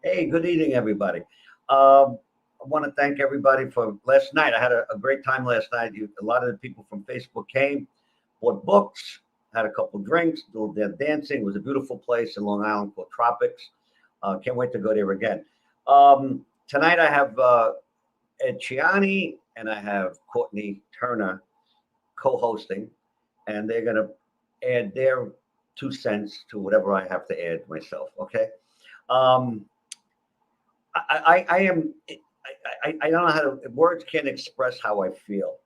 Hey, good evening, everybody. I want to thank everybody for last night. I had a great time last night. A lot of the people from Facebook came, bought books, had a couple drinks, a little dancing. It was a beautiful place in Long Island called Tropics. Can't wait to go there again. Tonight I have Ed Ciani and I have Courtney Turner co-hosting, and they're going to add their 2 cents to whatever I have to add myself. Okay. Um, I am. I don't know how to. Words can't express how I feel.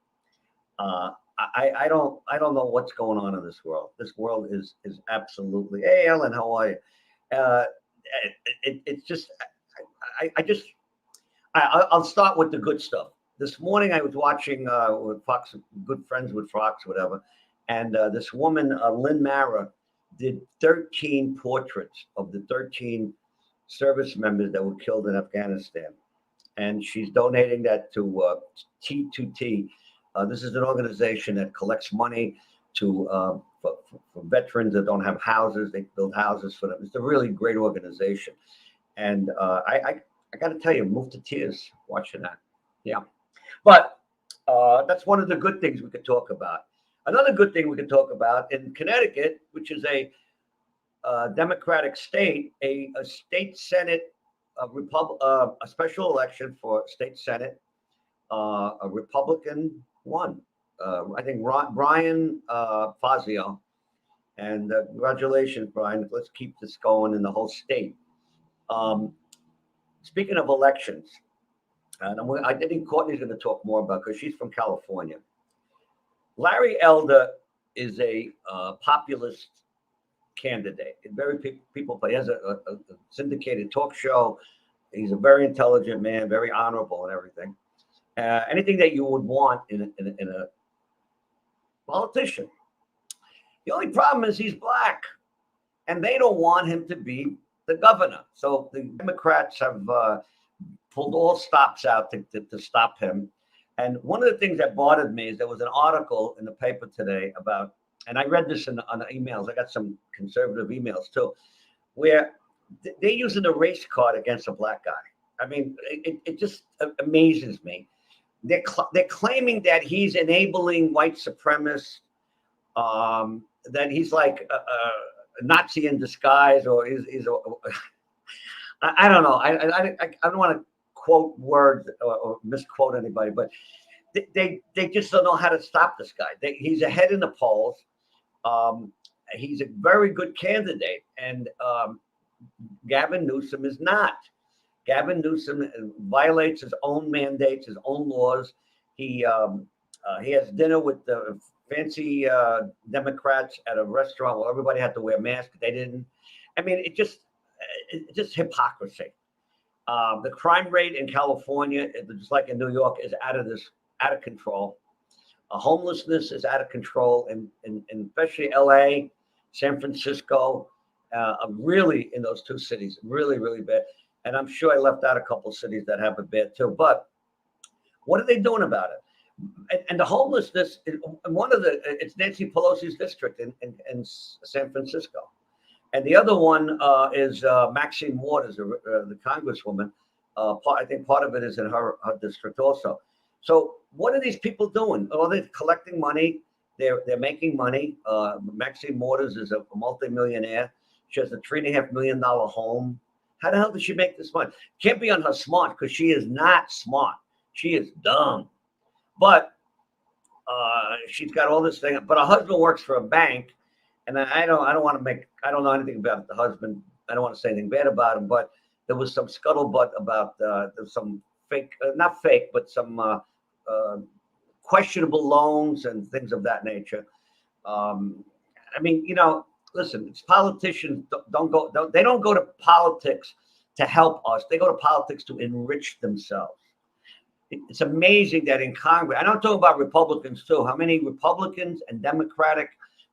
Uh, I don't know what's going on in this world. This world is absolutely. Hey, Ellen, how are you? It's just. I just. I'll start with the good stuff. This morning I was watching with Fox, good friends with Fox, whatever, and this woman, Lynn Mara, did 13 portraits of the 13 service members that were killed in Afghanistan, and she's donating that to T2T. This is an organization that collects money to for veterans that don't have houses. They build houses for them. It's a really great organization, and I got to tell you, moved to tears watching that. Yeah, but that's one of the good things we could talk about. Another good thing we could talk about in Connecticut, which is a Democratic state, a state senate, a special election for state senate. A Republican won. I think Brian Fazio, and congratulations, Brian. Let's keep this going in the whole state. Um, Speaking of elections, and I think Courtney's going to talk more about because she's from California. Larry Elder is a populist candidate. Very people play. He has a syndicated talk show. He's a very intelligent man, very honorable and everything. Anything that you would want in a politician. The only problem is he's black, and they don't want him to be the governor. So the Democrats have pulled all stops out to stop him. And one of the things that bothered me is there was an article in the paper today about, and I read this on the emails. I got some conservative emails too, where they're using the race card against a black guy. I mean, it just amazes me. They're claiming that he's enabling white supremacists, that he's like a Nazi in disguise, or he's a, I don't know. I don't want to quote words or misquote anybody, but they just don't know how to stop this guy. He's ahead in the polls. He's a very good candidate, and Gavin Newsom is not. Gavin Newsom violates his own mandates, his own laws. He has dinner with the fancy Democrats at a restaurant where everybody had to wear masks. They didn't. I mean, it's just hypocrisy. The crime rate in California, just like in New York, is out of control. Homelessness is out of control, in especially L.A., San Francisco, really in those two cities, really, really bad. And I'm sure I left out a couple of cities that have it bad too. But what are they doing about it? And the homelessness, it's Nancy Pelosi's district in San Francisco. And the other one is Maxine Waters, the congresswoman. I think part of it is in her district also. So what are these people doing? Oh, they're collecting money. They're making money. Maxine Waters is a multimillionaire. She has a $3.5 million home. How the hell did she make this money? Can't be on her smart, because she is not smart. She is dumb. But she's got all this thing. But her husband works for a bank, and I don't want to I don't know anything about the husband. I don't want to say anything bad about him. But there was some scuttlebutt about there's some fake, not fake, but some questionable loans and things of that nature. I mean, listen, it's politicians they don't go to politics to help us. They go to politics to enrich themselves. It's amazing that in Congress, I don't talk about Republicans too, how many Republicans and Democratic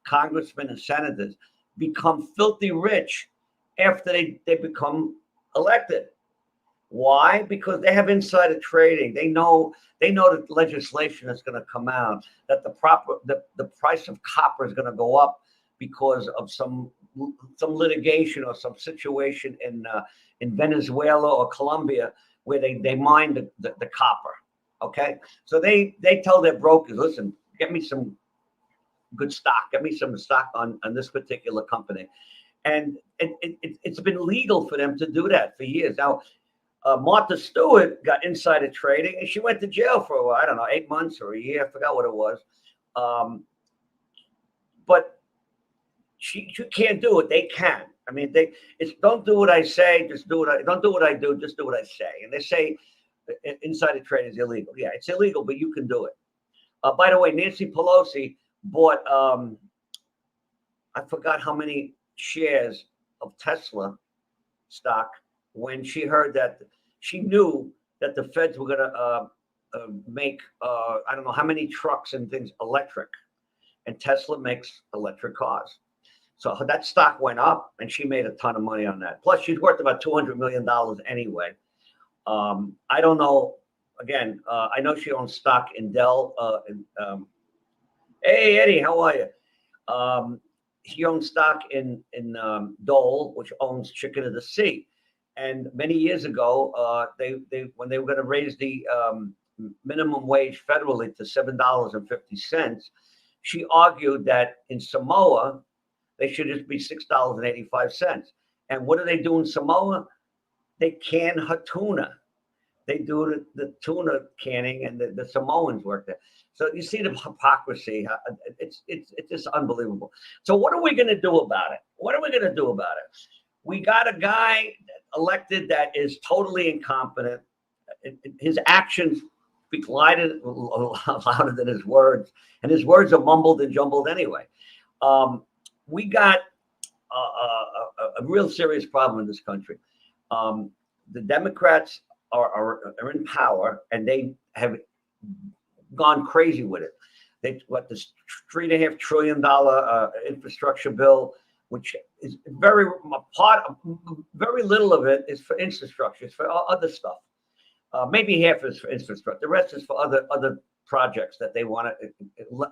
congressmen and senators become filthy rich after they become elected. Why? Because they have insider trading. They know that legislation is going to come out, that the price of copper is going to go up because of some some litigation or some situation in Venezuela or Colombia where they mine the copper. Okay, so they tell their brokers, listen, get me some good stock, get me some stock on this particular company, and it's been legal for them to do that for years now. Martha Stewart got insider trading, and she went to jail for, I don't know, 8 months or a year. I forgot what it was. But she can't do it. They can. I mean, it's don't do what I say, just do don't do what I do, just do what I say. And they say insider trading is illegal. Yeah, it's illegal, but you can do it. By the way, Nancy Pelosi bought, I forgot how many shares of Tesla stock when she heard that she knew that the feds were going to make, I don't know how many trucks and things electric, and Tesla makes electric cars. So that stock went up, and she made a ton of money on that. Plus, she's worth about $200 million anyway. I don't know. Again, I know she owns stock in Dell. Hey, Eddie, how are you? She owns stock in Dole, which owns Chicken of the Sea. And many years ago, they when they were going to raise the minimum wage federally to $7.50, she argued that in Samoa, they should just be $6.85. And what do they do in Samoa? They can her tuna. They do the tuna canning, and the Samoans work there. So you see the hypocrisy. It's just unbelievable. So what are we going to do about it? What are we going to do about it? We got a guy elected that is totally incompetent. His actions speak louder than his words, and his words are mumbled and jumbled anyway. We got a real serious problem in this country. The Democrats are in power, and they have gone crazy with it. They what this $3.5 trillion infrastructure bill, which is very little of it is for infrastructure. It's for other stuff. Maybe half is for infrastructure. The rest is for other projects that they want to,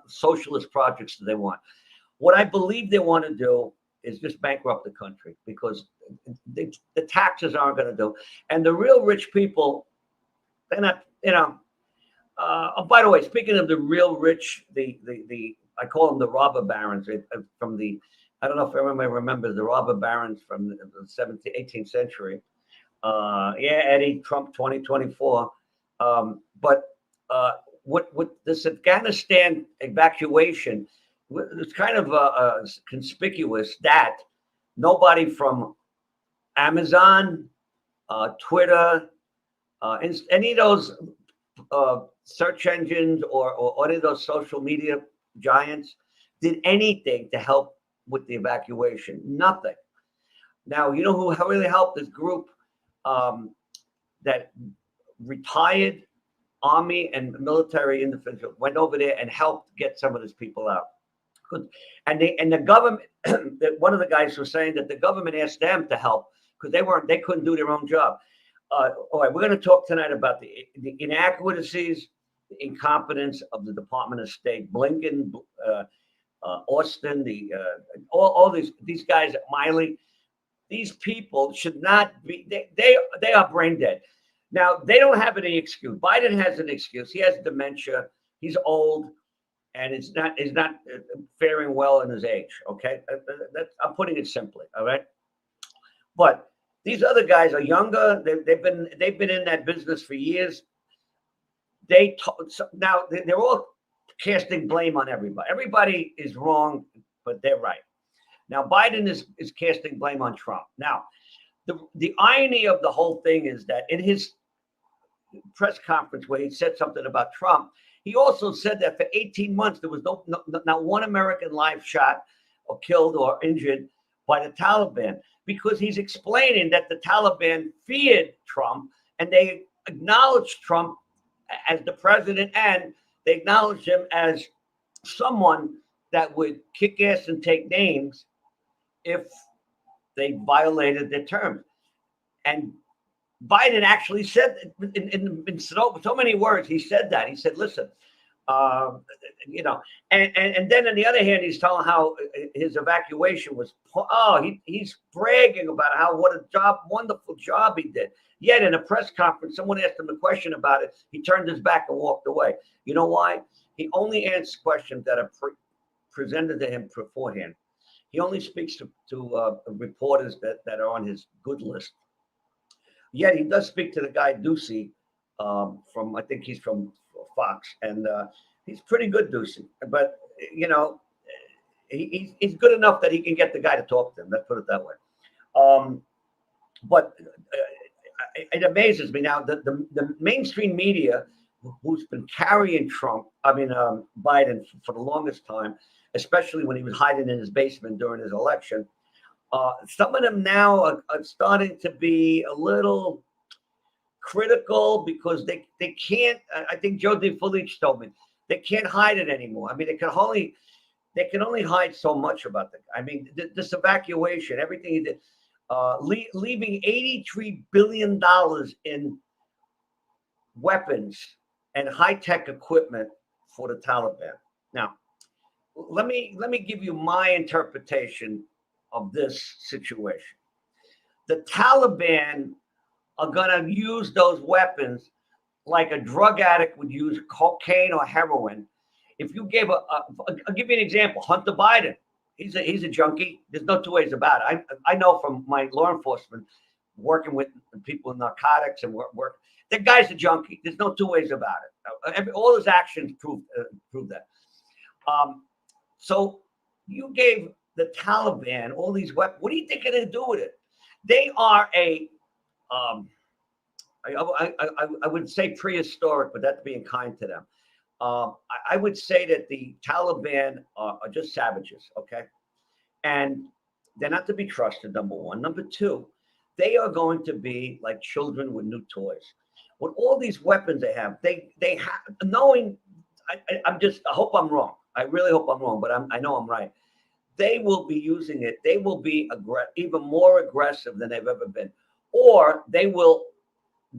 socialist projects that they want. What I believe they want to do is just bankrupt the country, because the taxes aren't going to do. And the real rich people, they're not, by the way, speaking of the real rich, the I call them the robber barons from the, I don't know if everybody remembers the robber barons from the 18th century. Yeah, Eddie, Trump 2024. But what this Afghanistan evacuation, it's kind of conspicuous that nobody from Amazon, Twitter, any of those search engines or any of those social media giants did anything to help with the evacuation. Nothing. Now, you know who really helped? This group that retired army and military individuals went over there and helped get some of these people out. And the government, one of the guys was saying that the government asked them to help because they couldn't do their own job. All right, we're going to talk tonight about the inadequacies, the incompetence of the Department of State, Blinken, Austin, all these guys at Miley. These people should not be. They are brain dead. Now they don't have any excuse. Biden has an excuse. He has dementia. He's old. And is not faring well in his age. Okay, I'm putting it simply. All right, but these other guys are younger. They've been in that business for years. Now they're all casting blame on everybody. Everybody is wrong, but they're right. Now Biden is casting blame on Trump. Now the irony of the whole thing is that in his press conference where he said something about Trump, he also said that for 18 months, there was not one American life shot or killed or injured by the Taliban, because he's explaining that the Taliban feared Trump and they acknowledged Trump as the president, and they acknowledged him as someone that would kick ass and take names if they violated their terms. And Biden actually said in so many words, he said that. He said, listen, Uh, you know, and then on the other hand, he's telling how his evacuation was. Oh, he's bragging about how what a wonderful job he did. Yet in a press conference, someone asked him a question about it. He turned his back and walked away. You know why? He only answers questions that are presented to him beforehand. He only speaks to reporters that are on his good list. Yet he does speak to the guy Ducey from, I think he's from Fox, and he's pretty good, Ducey. But you know, he's good enough that he can get the guy to talk to him. Let's put it that way. But it amazes me now that the mainstream media, who's been carrying Biden for the longest time, especially when he was hiding in his basement during his election. Some of them now are starting to be a little critical because they can't. I think Joe DeFelice told me they can't hide it anymore. I mean, they can only hide so much about the. I mean, this evacuation, everything he did, leaving $83 billion in weapons and high-tech equipment for the Taliban. Now, let me give you my interpretation of this situation. The Taliban are going to use those weapons like a drug addict would use cocaine or heroin. If you gave I'll give you an example. Hunter Biden, he's a junkie. There's no two ways about it. I know from my law enforcement working with people in narcotics and work. That guy's a junkie. There's no two ways about it. All his actions prove that. So you gave the Taliban all these weapons. What do you think they're going to do with it? They are I would say prehistoric, but that's being kind to them. I would say that the Taliban are just savages, okay? And they're not to be trusted, number one. Number two, they are going to be like children with new toys. With all these weapons they have, they have, knowing, I hope I'm wrong. I really hope I'm wrong, but I know I'm right. They will be using it. They will be even more aggressive than they've ever been. Or they will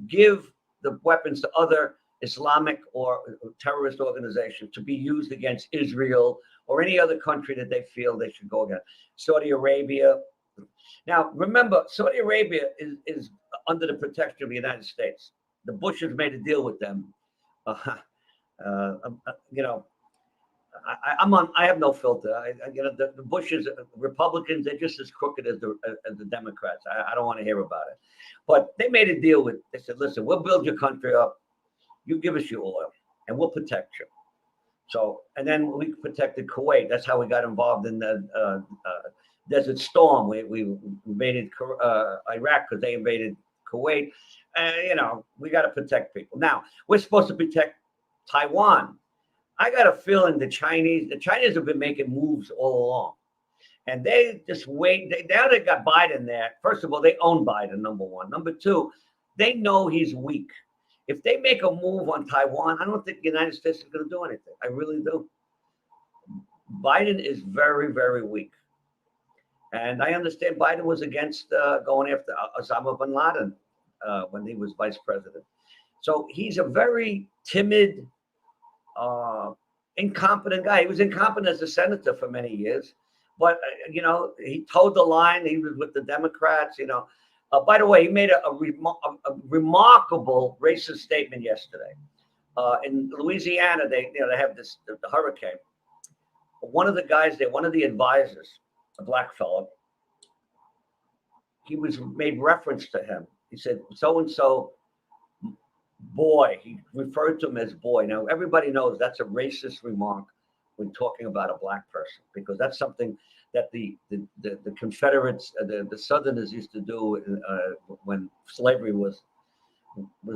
give the weapons to other Islamic or terrorist organizations to be used against Israel or any other country that they feel they should go against. Saudi Arabia. Now, remember, Saudi Arabia is under the protection of the United States. The Bushes made a deal with them. You know, I have no filter. You know, the Bushes, Republicans, they're just as crooked as the Democrats. I don't want to hear about it. But they made a deal with. They said, "Listen, we'll build your country up. You give us your oil, and we'll protect you." So, and then we protected Kuwait. That's how we got involved in the Desert Storm. We invaded Iraq because they invaded Kuwait. You know, we got to protect people. Now we're supposed to protect Taiwan. I got a feeling the Chinese have been making moves all along, and they just wait. Now they got Biden there. First of all, they own Biden, number one. Number two, they know he's weak. If they make a move on Taiwan, I don't think the United States is going to do anything. I really do. Biden is very, very weak. And I understand Biden was against going after Osama bin Laden when he was vice president. So he's a very timid, incompetent guy. He was incompetent as a senator for many years. But, you know, he toed the line. He was with the Democrats, you know. By the way, he made a remarkable racist statement yesterday. In Louisiana, they have the hurricane. One of the guys there, one of the advisors, a black fellow, he made reference to him. He said, so-and-so boy. He referred to him as boy. Now, everybody knows that's a racist remark when talking about a black person, because that's something that the Confederates, the Southerners used to do when slavery was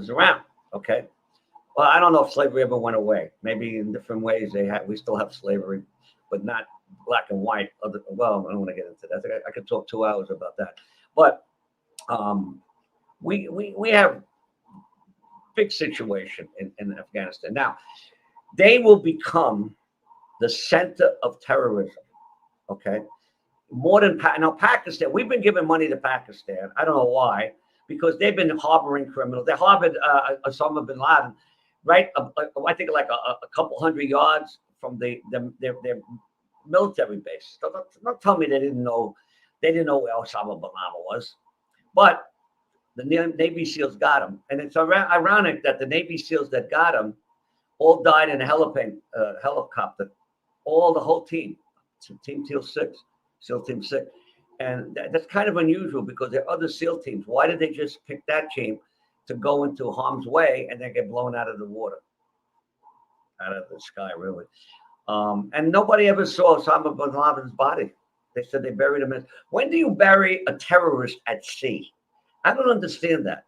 around. Okay, well, I don't know if slavery ever went away. Maybe in different ways we still have slavery, but not black and white. Well, I don't want to get into that. I could talk 2 hours about that, but we have big situation in Afghanistan now. They will become the center of terrorism. Okay, more than now Pakistan. We've been giving money to Pakistan. I don't know why, because they've been harboring criminals. They harbored Osama bin Laden. right? I think like a couple hundred yards from their military base. Don't tell me they didn't know where Osama bin Laden was, but the Navy SEALs got him, and it's ironic that the Navy SEALs that got him all died in a helicopter, the whole team, Team SEAL Team 6. And that's kind of unusual because there are other SEAL teams. Why did they just pick that team to go into harm's way and then get blown out of the water, out of the sky, really? And nobody ever saw Osama bin Laden's body. They said they buried him. When do you bury a terrorist at sea? I don't understand that.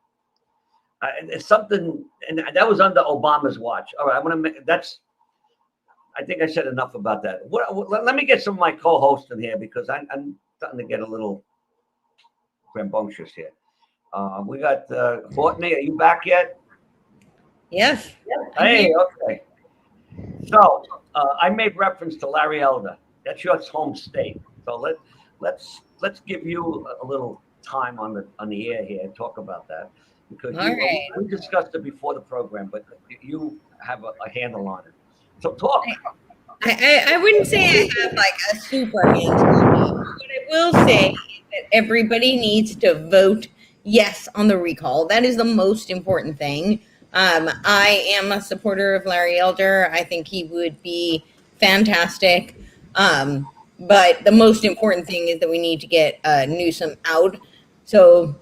It's something, and that was under Obama's watch. All right, I'm gonna make that's. I think I said enough about that. Let me get some of my co-hosts in here because I'm starting to get a little rambunctious here. We got Courtney. Are you back yet? Yes. Hey, okay. So I made reference to Larry Elder. That's your home state. So let's give you a little time on the air here and talk about that because we discussed it before the program, but you have a handle on it. So talk. I wouldn't say I have like a super handle on it. What I will say is that everybody needs to vote yes on the recall. That is the most important thing. I am a supporter of Larry Elder. I think he would be fantastic. But the most important thing is that we need to get Newsom out. So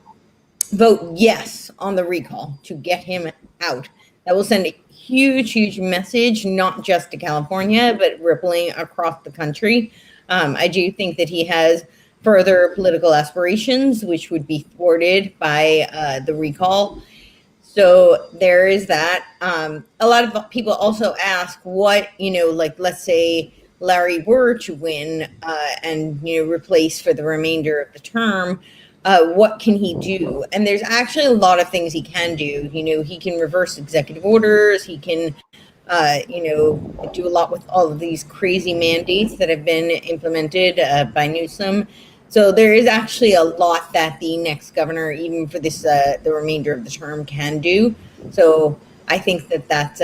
vote yes on the recall to get him out. That will send a huge, huge message, not just to California, but rippling across the country. I do think that he has further political aspirations, which would be thwarted by the recall. So there is that. A lot of people also ask what, like let's say Larry were to win and, replace for the remainder of the term, what can he do? And there's actually a lot of things he can do. He can reverse executive orders. He can, do a lot with all of these crazy mandates that have been implemented by Newsom. So there is actually a lot that the next governor, even for this the remainder of the term, can do. So I think that that's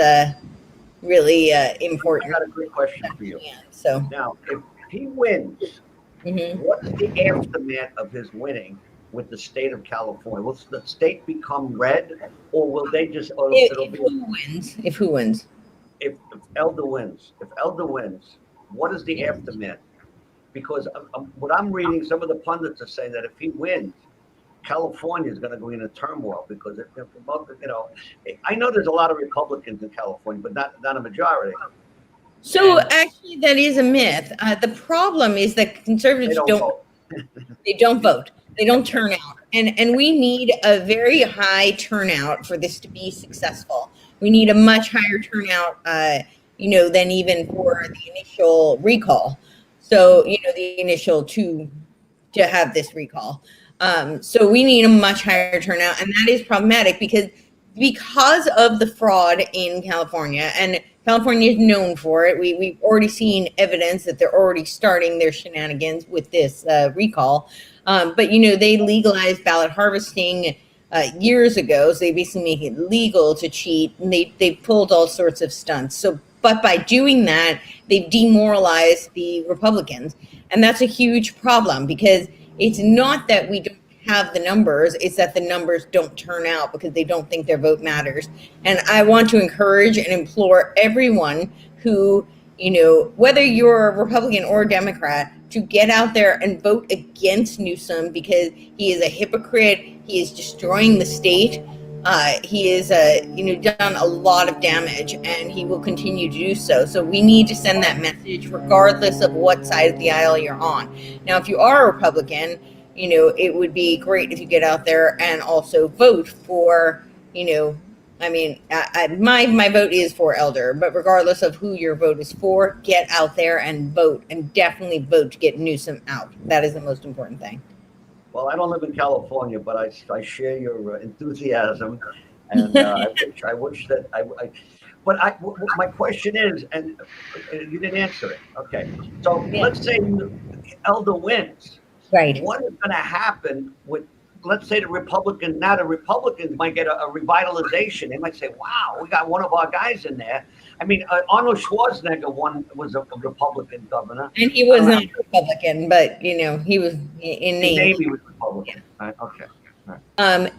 really important. I got a good question for you. So now, if he wins, what is the aftermath of his winning with the state of California? Will the state become red, or will they just? If who wins? If Elder wins, what is the aftermath? Because what I'm reading, some of the pundits are saying that if he wins, California is going to go into turmoil because I know there's a lot of Republicans in California, but not a majority. So actually, that is a myth. The problem is that conservatives they don't vote. They don't turn out, and we need a very high turnout for this to be successful. We need a much higher turnout, than even for the initial recall. So the initial to have this recall. So we need a much higher turnout, and that is problematic because of the fraud in California, and California is known for it. We've already seen evidence that they're already starting their shenanigans with this recall. But they legalized ballot harvesting years ago, so they basically make it legal to cheat, and they pulled all sorts of stunts. So, but by doing that, they've demoralized the Republicans, and that's a huge problem because it's not that we don't have the numbers, it's that the numbers don't turn out because they don't think their vote matters. And I want to encourage and implore everyone who, whether you're a Republican or a Democrat, to get out there and vote against Newsom because he is a hypocrite. He is destroying the state. He is, done a lot of damage, and he will continue to do so. So we need to send that message regardless of what side of the aisle you're on. Now, if you are a Republican, it would be great if you get out there and also vote for, my vote is for Elder, but regardless of who your vote is for, get out there and vote, and definitely vote to get Newsom out. That is the most important thing. Well, I don't live in California, but I share your enthusiasm, and I wish that But my question is, and you didn't answer it. Okay, so let's say Elder wins. Right. What is going to happen with let's say the Republicans might get a revitalization. They might say, "Wow, we got one of our guys in there." I mean, Arnold Schwarzenegger was a Republican governor, and he was not Republican, but he was in name. He was Republican. Yeah. Right? Okay.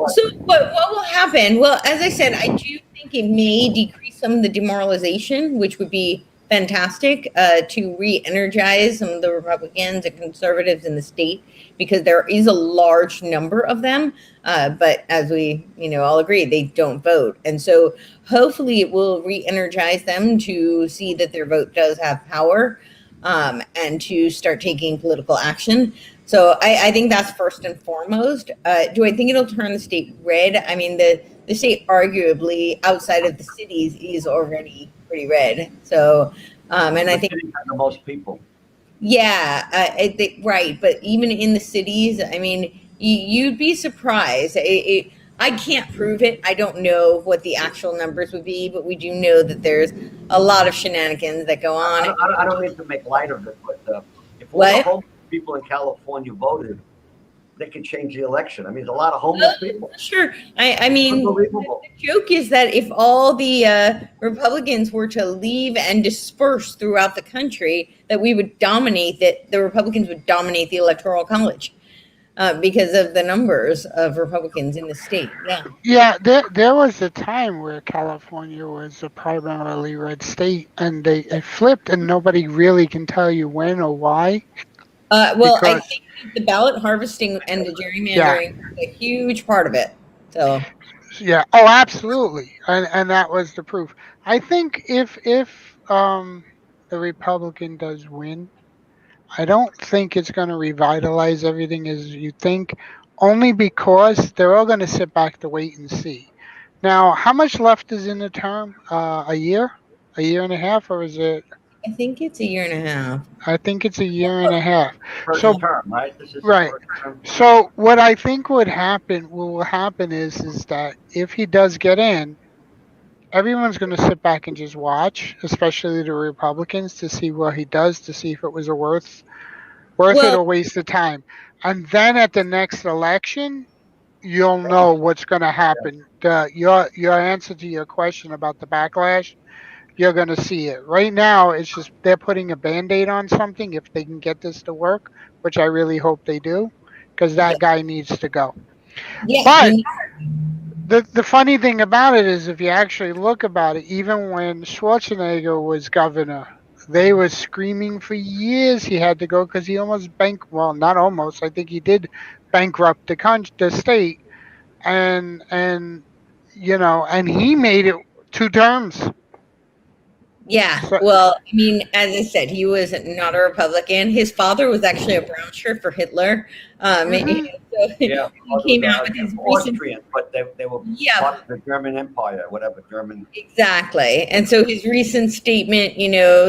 So what will happen? Well, as I said, I do think it may decrease some of the demoralization, which would be fantastic to re-energize some of the Republicans and conservatives in the state, because there is a large number of them. But as we all agree, they don't vote. And so hopefully it will re-energize them to see that their vote does have power, and to start taking political action. So I think that's first and foremost. Do I think it'll turn the state red? I mean, the state arguably outside of the cities is already pretty red. So, and I think the most people. Yeah, I think, right. But even in the cities, I mean, you'd be surprised. I can't prove it. I don't know what the actual numbers would be, but we do know that there's a lot of shenanigans that go on. I don't mean to make light of it, but if all the homeless people in California voted, they could change the election. I mean, there's a lot of homeless people. Sure. I mean, the joke is that if all the Republicans were to leave and disperse throughout the country, that the Republicans would dominate the Electoral College. Because of the numbers of Republicans in the state. Yeah, there was a time where California was a primarily red state, and it flipped, and nobody really can tell you when or why. Well, I think the ballot harvesting and the gerrymandering is a huge part of it. So. Yeah. Oh, absolutely, and that was the proof. I think if the Republican does win, I don't think it's going to revitalize everything as you think, only because they're all going to sit back to wait and see. Now, how much left is in the term? A year and a half, or is it? I think it's a year and a half. I think it's a year and a half. First term, right? This is right. So what I think will happen is that if he does get in, everyone's going to sit back and just watch, especially the Republicans, to see what he does, to see if it was worth it or waste of time. And then at the next election, you'll know what's going to happen. Your answer to your question about the backlash, you're going to see it. Right now, it's just they're putting a Band-Aid on something if they can get this to work, which I really hope they do, because that guy needs to go. Yeah. But the funny thing about it is, if you actually look about it, even when Schwarzenegger was governor, they were screaming for years he had to go because he almost not almost, I think he did bankrupt the state, and he made it 2 terms. Yeah, well, I mean, as I said, he was not a Republican. His father was actually a brown shirt for Hitler. So he came out with his Austrian, but they were part of the German Empire, whatever German. Exactly, and so his recent statement,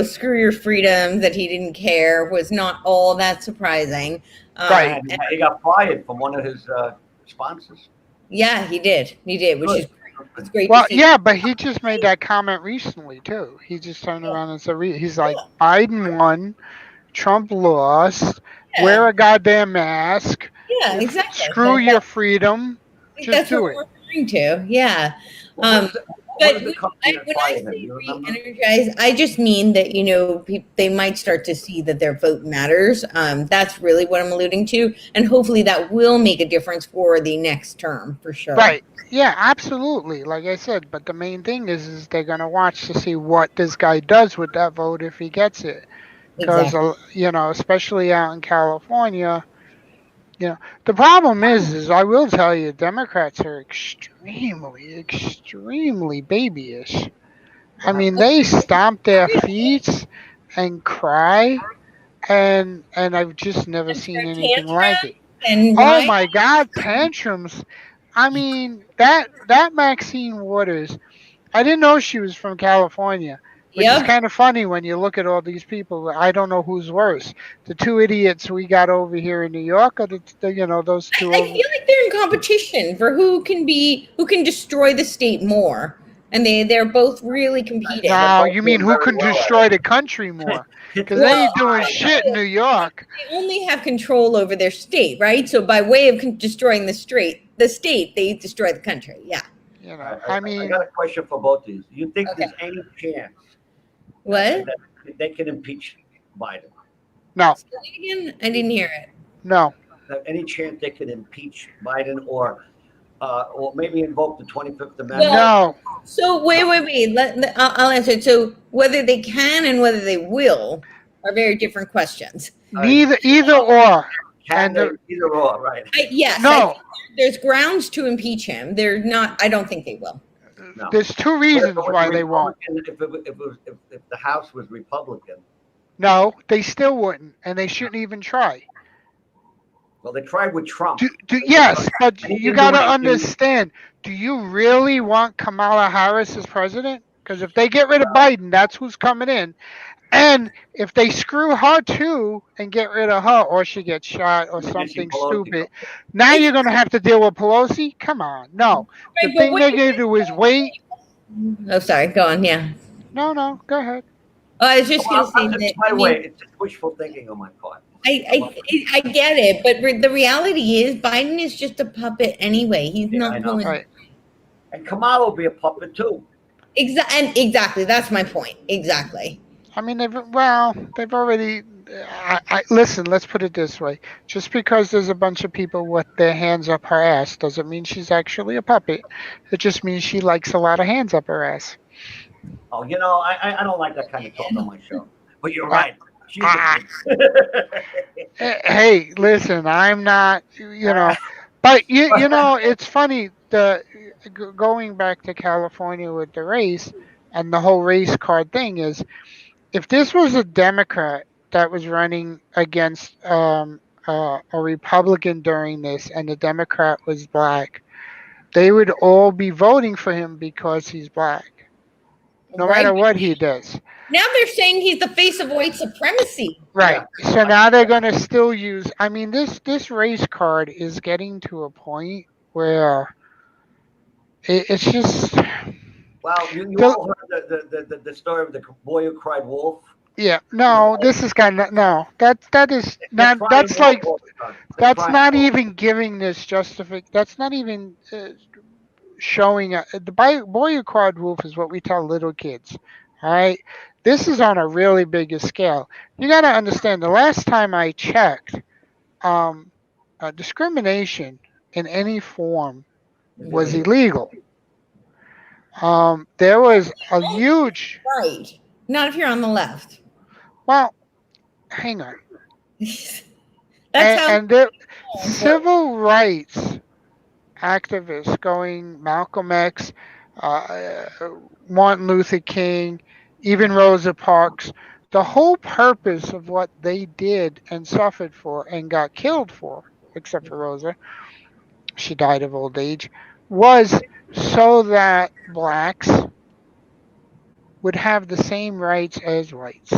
"Screw your freedom," that he didn't care, was not all that surprising. Right, he got fired from one of his sponsors. Yeah, he did, which is. It's great. Well, yeah, but he just made that comment recently too. He just turned around and said, "He's like, Biden won, Trump lost. Wear a goddamn mask. Yeah, exactly. Screw your freedom. Just do it." We're referring to. Yeah. But when I say re-energize, I just mean that they might start to see that their vote matters. That's really what I'm alluding to, and hopefully that will make a difference for the next term for sure. Right. Yeah, absolutely. Like I said, but the main thing is they're going to watch to see what this guy does with that vote if he gets it. Because, especially out in California, the problem is I will tell you, Democrats are extremely, extremely babyish. I mean, they stomp their feet and cry, and I've just never seen anything like it. Oh my God, tantrums. I mean, that Maxine Waters, I didn't know she was from California. Which is kind of funny when you look at all these people. I don't know who's worse, the 2 idiots we got over here in New York, or those 2. I feel like they're in competition for who can destroy the state more. and they're both really competing. No, both you mean doing who very can well at destroy it. the country more? Because Well, they ain't doing shit in New York. They only have control over their state, right? So by way of destroying the state, they destroy the country. Yeah. You know, I mean, got a question for both of you. You think Okay. there's any chance What? that they can impeach Biden? no, Say it again? I didn't hear it. no. Any chance they could impeach Biden or maybe invoke the 25th Amendment? No, So wait. I'll answer it. So whether they can and whether they will are very different questions. either or. Can and they the- either or? Right. Yes. No, There's grounds to impeach him. They're not. I don't think they will. No. there's two reasons But if it was why they won't. Republican, if the House was Republican, No, they still wouldn't, and they shouldn't even try. well, they tried with Trump. Yes, but And he you didn't got to do anything. understand. Do you really want Kamala Harris as president? Because if they get rid of Biden, that's who's coming in. And if they screw her too and get rid of her, or she gets shot or Nancy something Pelosi. stupid, now you're going to have to deal with Pelosi? Come on. No. The Right, but thing what they're do going to do is wait. Oh, sorry. Go on. Yeah. No, go ahead. Oh, I was just going to say By that. the way, it's just wishful thinking on my part. I get it, but the reality is Biden is just a puppet anyway. He's Yeah, I not know. pulling. Right. And Kamala will be a puppet too. Exactly. That's my point. Exactly. I mean, they've already. Listen, let's put it this way: just because there's a bunch of people with their hands up her ass doesn't mean she's actually a puppet. It just means she likes a lot of hands up her ass. Oh, I don't like that kind of talk on my show. But you're right. She's Hey, listen, I'm not, but you know, it's funny. Going back to California with the race and the whole race card thing is, if this was a Democrat that was running against a Republican during this, and the Democrat was black, they would all be voting for him because he's black, no matter what he does. Now they're saying he's the face of white supremacy. Right. So now they're going to still use. I mean, this race card is getting to a point where it's just. Well, you all heard the story of the boy who cried wolf. Yeah. No, this is kind of no. That is not. They're That's crying like. wolf all the time. That's crying not wolf. even giving this justification. That's not even showing. The boy who cried wolf is what we tell little kids. All right. This is on a really bigger scale. You got to understand. The last time I checked, discrimination in any form was illegal. There was a huge. Right. Not if you're on the left. Well, hang on. That's how. And the civil rights activists going Malcolm X, Martin Luther King, even Rosa Parks, the whole purpose of what they did and suffered for and got killed for, except for Rosa, she died of old age, was so that blacks would have the same rights as whites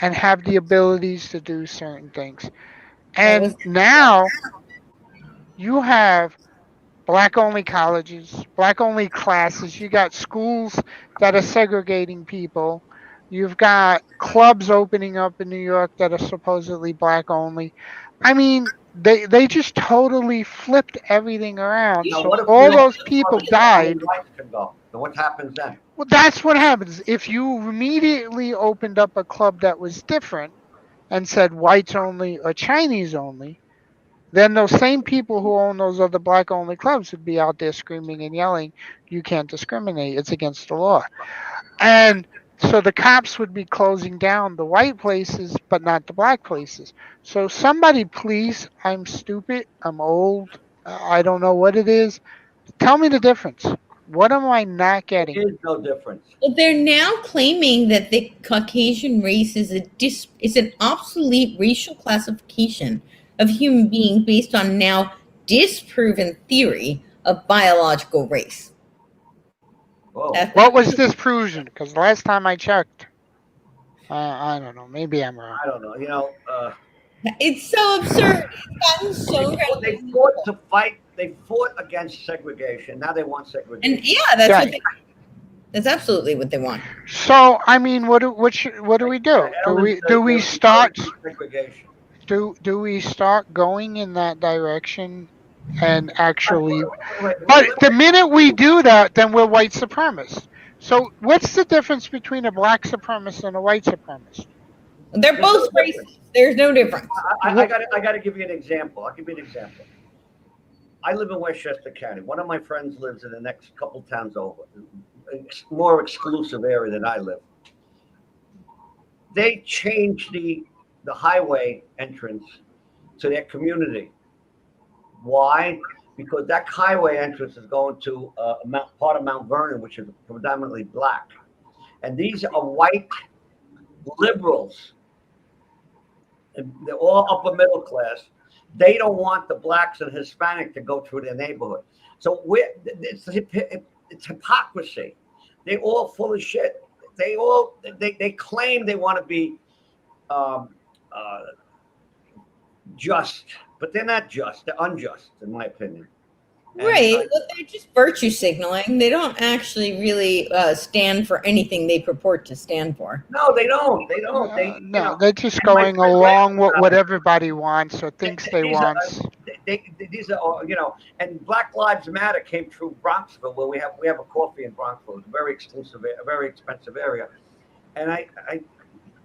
and have the abilities to do certain things. And now you have black-only colleges, black-only classes. You got schools that are segregating people. You've got clubs opening up in New York that are supposedly black-only. I mean, they just totally flipped everything around. Now, So what if all you- those people died. Whites can go. So what happens then? Well, that's what happens. If you immediately opened up a club that was different and said whites only or Chinese only, then those same people who own those other black only clubs would be out there screaming and yelling, you can't discriminate, it's against the law. And so the cops would be closing down the white places, but not the black places. So somebody please, I'm stupid, I'm old, I don't know what it is. Tell me the difference. What am I not getting? There is no difference. Well, they're now claiming that the Caucasian race is an obsolete racial classification of human beings based on now disproven theory of biological race. Whoa. What was this provision? Because the last time I checked, I don't know. Maybe I'm wrong. I don't know. It's so absurd. It's gotten so They fought to fight. They fought against segregation. Now they want segregation. and yeah, that's Right. what they, That's absolutely what they want. So I mean, what do we do? Do we start segregation? Do we start going in that direction and actually? Wait, But the minute we do that, then we're white supremacists. So what's the difference between a black supremacist and a white supremacist? They're both racist. There's no difference. I got to give you an example. I'll give you an example. I live in Westchester County. One of my friends lives in the next couple towns over, more exclusive area than I live. They changed the highway entrance to their community. Why? Because that highway entrance is going to part of Mount Vernon, which is predominantly black. And these are white liberals. And they're all upper middle class. They don't want the blacks and Hispanic to go through their neighborhood. So it's hypocrisy. They're all full of shit. They claim they want to be just, but they're not just. They're unjust, in my opinion. Right. Well, they're just virtue signaling. They don't actually really stand for anything they purport to stand for. No, they don't. They don't. No, they're just going along with what everybody wants or thinks they want. These are, and Black Lives Matter came through Bronxville, where we have a coffee in Bronxville. It's a very exclusive, a very expensive area, and I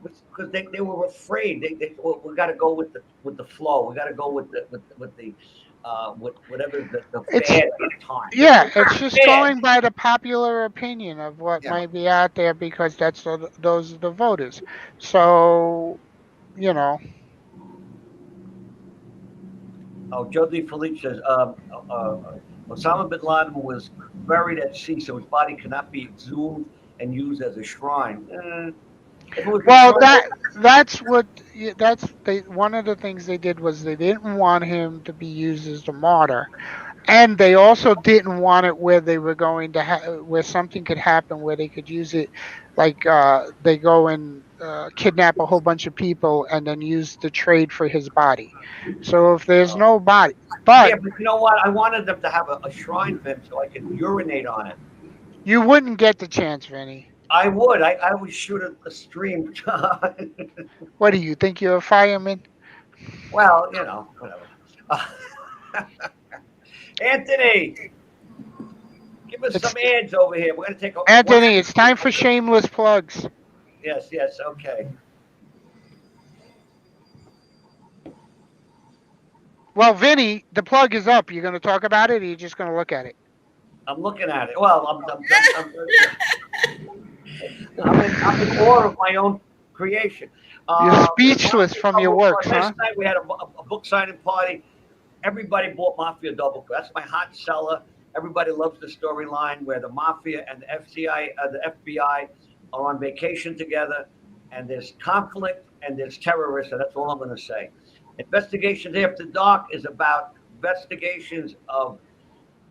because they were afraid. Well, we got to go with the flow. We got to go with whatever the fad at the time. Yeah, it's just going by the popular opinion of what might be out there because those are the voters. So, Oh, Joe DeFelice says Osama bin Laden was buried at sea, so his body cannot be exhumed and used as a shrine. Well, that's one of the things they did was they didn't want him to be used as the martyr, and they also didn't want it where they were going to where something could happen where they could use it, like they go and kidnap a whole bunch of people and then use the trade for his body. So if there's no body, but you know what? I wanted them to have a shrine for him so I could urinate on it. You wouldn't get the chance, Vinny. I would. I would shoot a stream. What do you think? You're a fireman? Well, whatever. Anthony, give us some ads over here. We're going to take a Anthony, it's time for shameless plugs. Yes, okay. Well, Vinny, the plug is up. You're going to talk about it, or you're just going to look at it? I'm looking at it. Well, I'm in awe of my own creation. You're speechless from your works, huh? Last night we had a book signing party. Everybody bought Mafia Double. That's my hot seller. Everybody loves the storyline where the Mafia and the FBI are on vacation together, and there's conflict and there's terrorists, and that's all I'm going to say. Investigations After Dark is about investigations of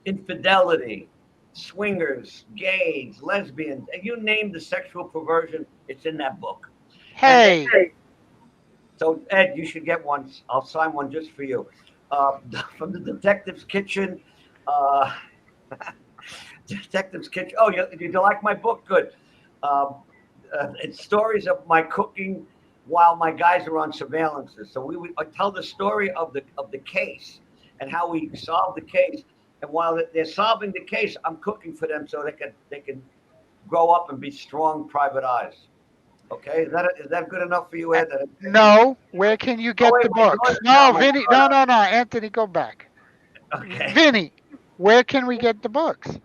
infidelity, swingers, gays, lesbians, and you name the sexual perversion, it's in that book. Hey. So, Ed, you should get one. I'll sign one just for you. From the Detective's Kitchen. Detective's Kitchen. Oh, you like my book? Good. It's stories of my cooking while my guys are on surveillances. So we would tell the story of the case and how we solved the case. And while they're solving the case, I'm cooking for them so they can grow up and be strong private eyes. Okay, is that good enough for you, Ed? No. Where can you get the books? No, Vinny. No. Anthony, go back. Okay. Vinny, where can we get the books?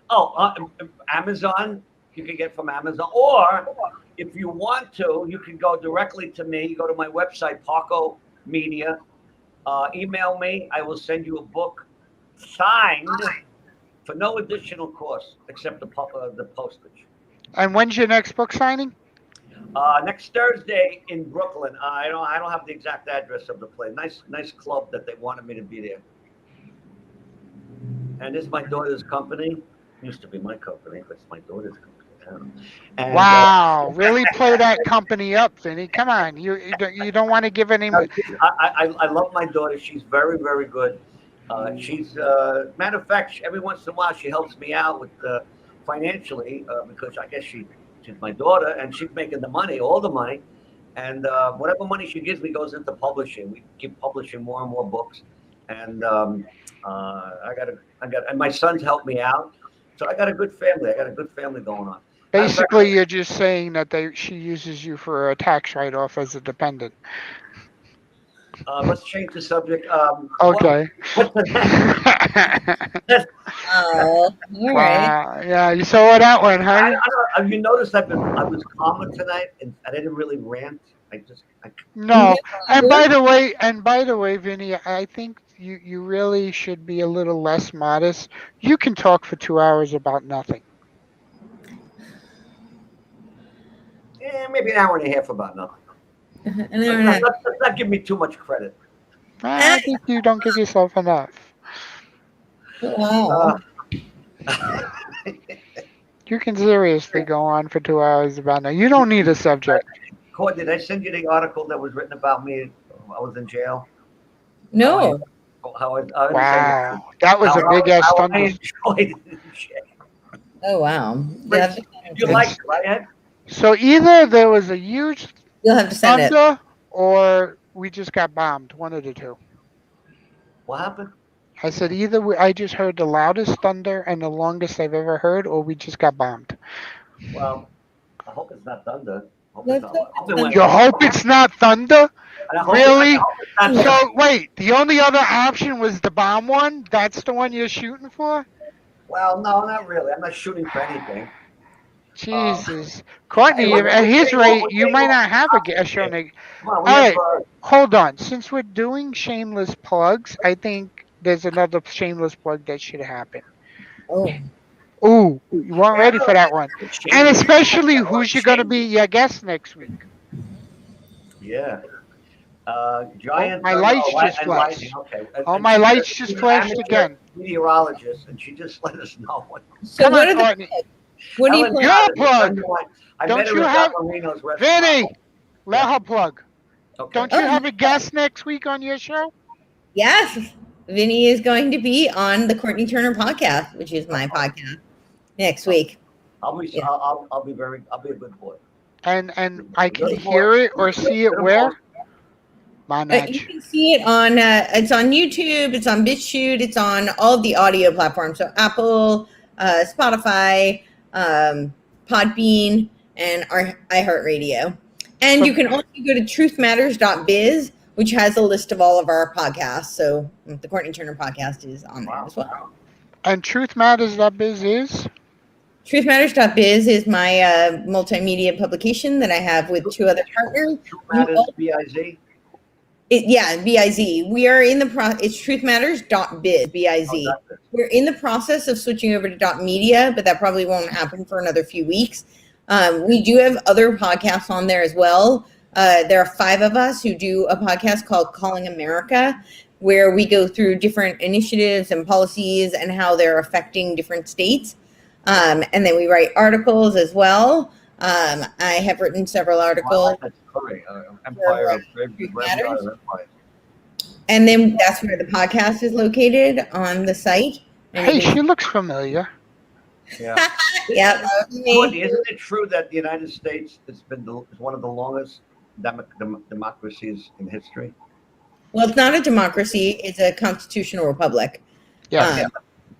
Oh, Amazon. You can get from Amazon, or if you want to, you can go directly to me. Go to my website, Parco Media. Email me. I will send you a book signed for no additional cost except the postage. And when's your next book signing? Next Thursday in Brooklyn. I don't have the exact address of the place. Nice club that they wanted me to be there. And this is my daughter's company. Used to be my company, but it's my daughter's company now. And, wow, really play that company up, Vinny. Come on, you don't want to give any. I love my daughter. She's very, very good. She's matter of fact, every once in a while she helps me out with financially because I guess she's my daughter and she's making the money, all the money, and whatever money she gives me goes into publishing. We keep publishing more and more books, and and my sons help me out, so I got a good family. I got a good family going on. Basically, you're just saying that she uses you for a tax write-off as a dependent. Let's change the subject. Okay. What's the next? Oh, all right. Yeah, you saw that one, huh? I don't know. Have you noticed I was calmer tonight and I didn't really rant. No. And by the way, Vinny, I think you really should be a little less modest. You can talk for 2 hours about nothing. Maybe an hour and a half about nothing. Let's not give me too much credit. I think you don't give yourself enough. Wow. You can seriously go on for 2 hours about nothing. You don't need a subject. Cord, did I send you the article that was written about me? I was in jail. No. Wow, that was a big ass thunder. Oh wow. You like it, right? So either there was a huge You'll have to send it. thunder, or we just got bombed. One of the two. What happened? I said either I just heard the loudest thunder and the longest I've ever heard, or we just got bombed. Well, I hope it's not thunder. You hope it's not thunder? Really? So wait, the only other option was the bomb one? That's the one you're shooting for? Well, no, not really. I'm not shooting for anything. Jesus. Courtney, at his rate, you might not have a show. All right, hold on. Since we're doing shameless plugs, I think there's another shameless plug that should happen. Oh, you weren't ready for that one. And especially who's you going to be your guest next week? Yeah. Giant. My lights just flashed. Okay. My lights just flashed again. Meteorologist, and she just let us know. So what are the What do you plug? Don't you have Vinny? Let her plug. Okay. Don't you have a guest next week on your show? Yes, Vinny is going to be on the Courtney Turner podcast, which is my podcast, next week. I'll be a good boy. And I can hear it or see it where? You can see it on it's on YouTube, it's on BitChute, it's on all of the audio platforms. So Apple, Spotify, Podbean, and our iHeartRadio. And you can also go to truthmatters.biz, which has a list of all of our podcasts. So the Courtney Turner podcast is on there as well. And truthmatters.biz is? Truthmatters.biz is my multimedia publication that I have with two other partners. B-I-Z? B-I-Z. We are in the it's truthmatters.biz, B-I-Z. We're in the process of switching over to .media, but that probably won't happen for another few weeks. We do have other podcasts on there as well. There are 5 of us who do a podcast called Calling America, where we go through different initiatives and policies and how they're affecting different states. And then we write articles as well. I have written several articles. Empire. And then that's where the podcast is located on the site. Hey, she looks familiar. Yeah. Yeah. Isn't it true that the United States is one of the longest democracies in history? Well, it's not a democracy; it's a constitutional republic. Yeah.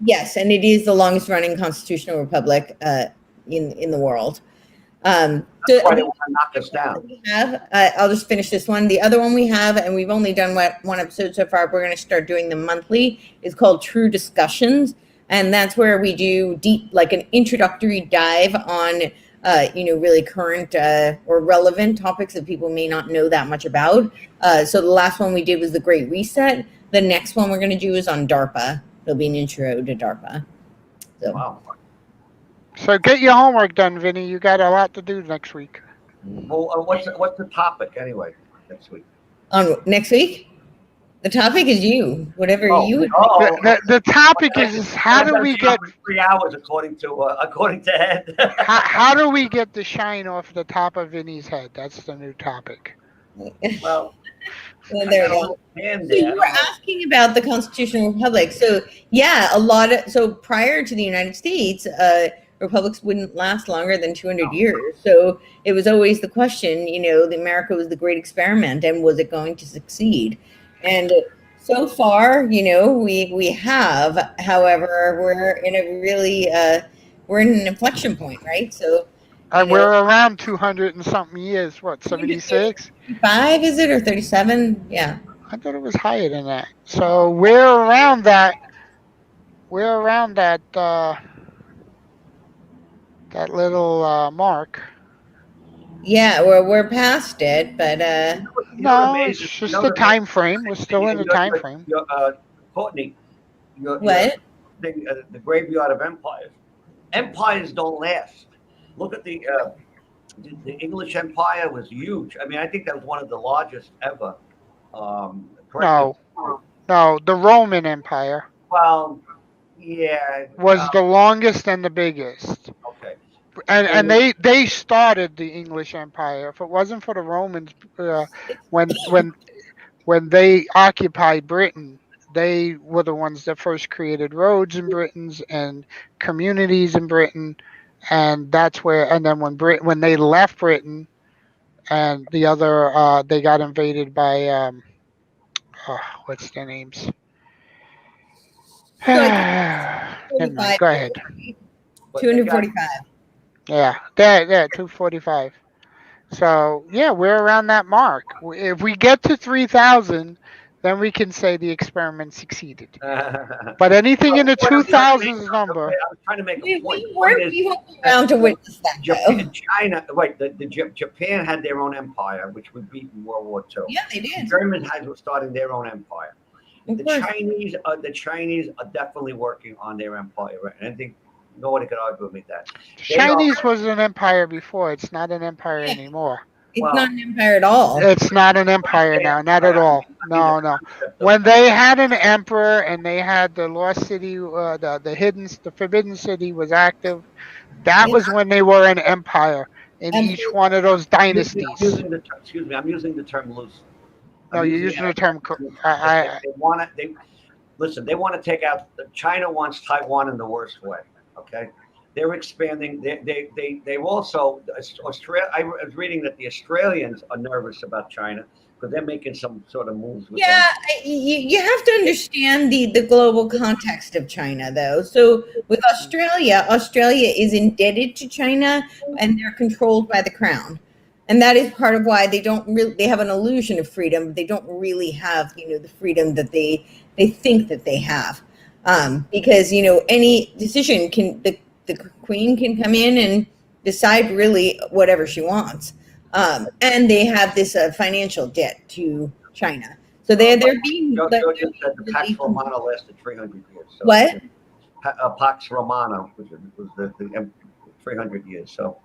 Yes, and it is the longest running constitutional republic in the world. That's why they want to knock us down. We have, I'll just finish this one. The other one we have, and we've only done one episode so far. We're going to start doing them monthly. It's called True Discussions, and that's where we do deep, like an introductory dive on, really current or relevant topics that people may not know that much about. So the last one we did was the Great Reset. The next one we're going to do is on DARPA. There'll be an intro to DARPA. So. Wow. So get your homework done, Vinny. You got a lot to do next week. Well, what's the topic anyway next week? Next week? The topic is you. Whatever you. The topic is how do we get 3 hours according to Ed? how do we get the shine off the top of Vinny's head? That's the new topic. Well, there you go. So you were asking about the constitutional republic. So yeah, so prior to the United States, republics wouldn't last longer than 200 years. So it was always the question, the America was the great experiment, and was it going to succeed? And so far, we have. However, we're in a really we're in an inflection point, right? So And we're around 200 and something years. What, 76? 5 is it, or 37? Yeah. I thought it was higher than that. So we're around that. We're around that that little mark. Yeah, we're past it, but No, it's just the time frame. We're still in the time frame. Courtney, what? The graveyard of empires. Empires don't last. Look at the English Empire was huge. I mean, I think that was one of the largest ever. No, the Roman Empire. Well, yeah. Was the longest and the biggest. Okay. And they started the English Empire. If it wasn't for the Romans, when they occupied Britain, they were the ones that first created roads in Britain and communities in Britain, and that's where. And then when they left Britain, and the other they got invaded by what's their names? Never mind, go ahead. 245. Yeah, 245. So yeah, we're around that mark. If we get to 3,000, then we can say the experiment succeeded. But anything in the 2000s number. I was trying to make a point. We won't be around to witness that. Japan, China, wait, Japan had their own empire, which would beat in World War II. Yeah, they did. The Germans were starting their own empire. The Chinese are definitely working on their empire, right? And I think nobody could argue with me that. Chinese was an empire before. It's not an empire anymore. It's not an empire at all. It's not an empire now, not at all. No. When they had an emperor and they had the lost city, the forbidden city was active, that was when they were an empire in each one of those dynasties. Excuse me, I'm using the term loose. No, you're using the term. Listen, they want to take out. China wants Taiwan in the worst way. Okay, they're expanding. They've also Australia. I was reading that the Australians are nervous about China because they're making some sort of moves with them. You have to understand the global context of China, though. So with Australia is indebted to China, and they're controlled by the crown. And that is part of why they have an illusion of freedom. They don't really have, the freedom that they think that they have. Because, any decision the queen can come in and decide really whatever she wants. And they have this financial debt to China. So they're being. The Pax Romana lasted 300 years. So what? Pax Romana was the 300 years. So.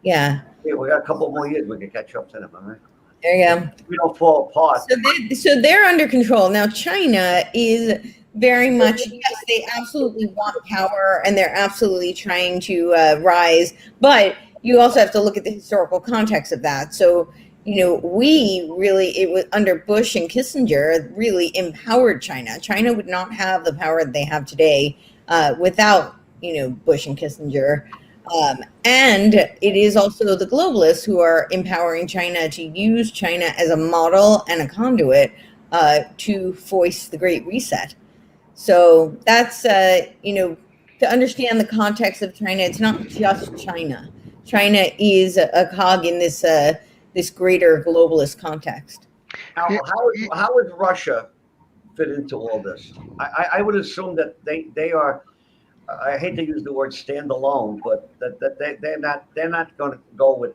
Yeah. We got a couple more years. We can catch up to them, all right? There you go. We don't fall apart. So they're under control. Now, China is very much, yes, they absolutely want power, and they're absolutely trying to rise. But you also have to look at the historical context of that. So, it was under Bush and Kissinger really empowered China. China would not have the power that they have today without, Bush and Kissinger. And it is also the globalists who are empowering China to use China as a model and a conduit to foist the Great Reset. So that's, to understand the context of China, it's not just China. China is a cog in this greater globalist context. Now, how would Russia fit into all this? I would assume that they are. I hate to use the word standalone, but that they're not going to go with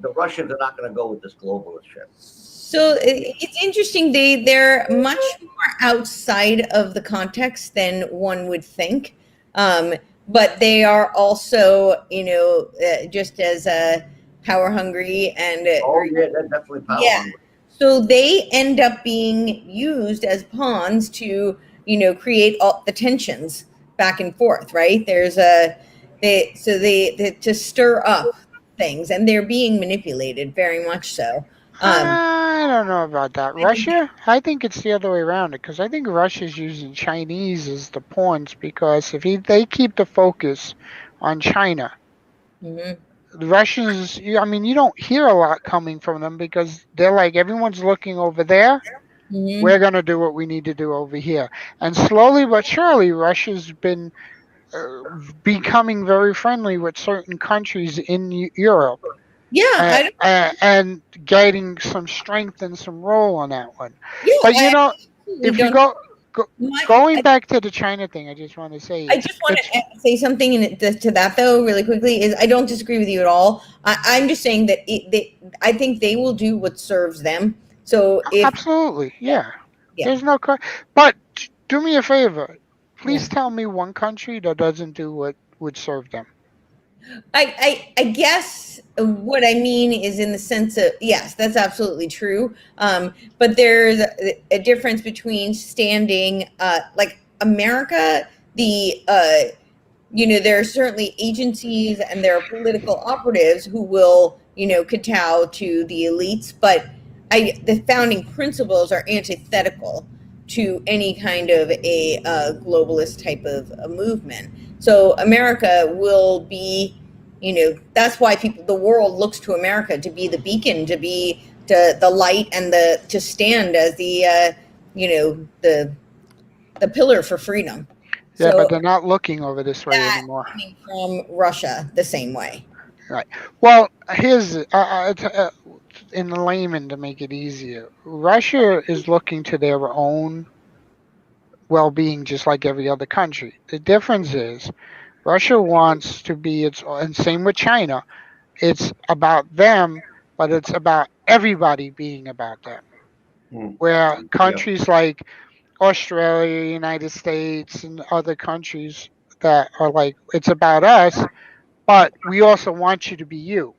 the Russians are not going to go with this globalist shit. So it's interesting. They're much more outside of the context than one would think, but they are also, just as power hungry and. They're definitely power hungry. So they end up being used as pawns to, create all the tensions back and forth, right? There's they to stir up things, and they're being manipulated very much so. I don't know about that. Russia? I think it's the other way around, because I think Russia's using Chinese as the pawns, because if they keep the focus on China. Mhm. The Russians, I mean, you don't hear a lot coming from them because they're like, everyone's looking over there. Mhm. We're going to do what we need to do over here. And slowly but surely, Russia's been becoming very friendly with certain countries in Europe, Yeah, and getting some strength and some role on that one. yeah, But I absolutely if you don't. going back to the China thing, I just want to say I just want to say something to that though, really quickly. Is I don't disagree with you at all. I'm just saying that I think they will do what serves them. So if absolutely, yeah. yeah, There's no, but do me a favor. yeah. Please tell me one country that doesn't do what would serve them. I guess what I mean is in the sense of yes, that's absolutely true. But there's a difference between standing like America, the there are certainly agencies and there are political operatives who will, kowtow to the elites, but the founding principles are antithetical to any kind of a globalist type of a movement. So America will be, that's why the world looks to America to be the beacon, to be the light and to stand as the pillar for freedom. Yeah, So but they're not looking over this way that anymore. coming from Russia the same way. Right. Well, here's in layman to make it easier. Russia is looking to their own well-being, just like every other country. The difference is Russia wants to be its, and same with China. It's about them, but it's about everybody being about them. Where Yeah. countries like Australia, United States, and other countries that are like, it's about us, but we also want you to be you.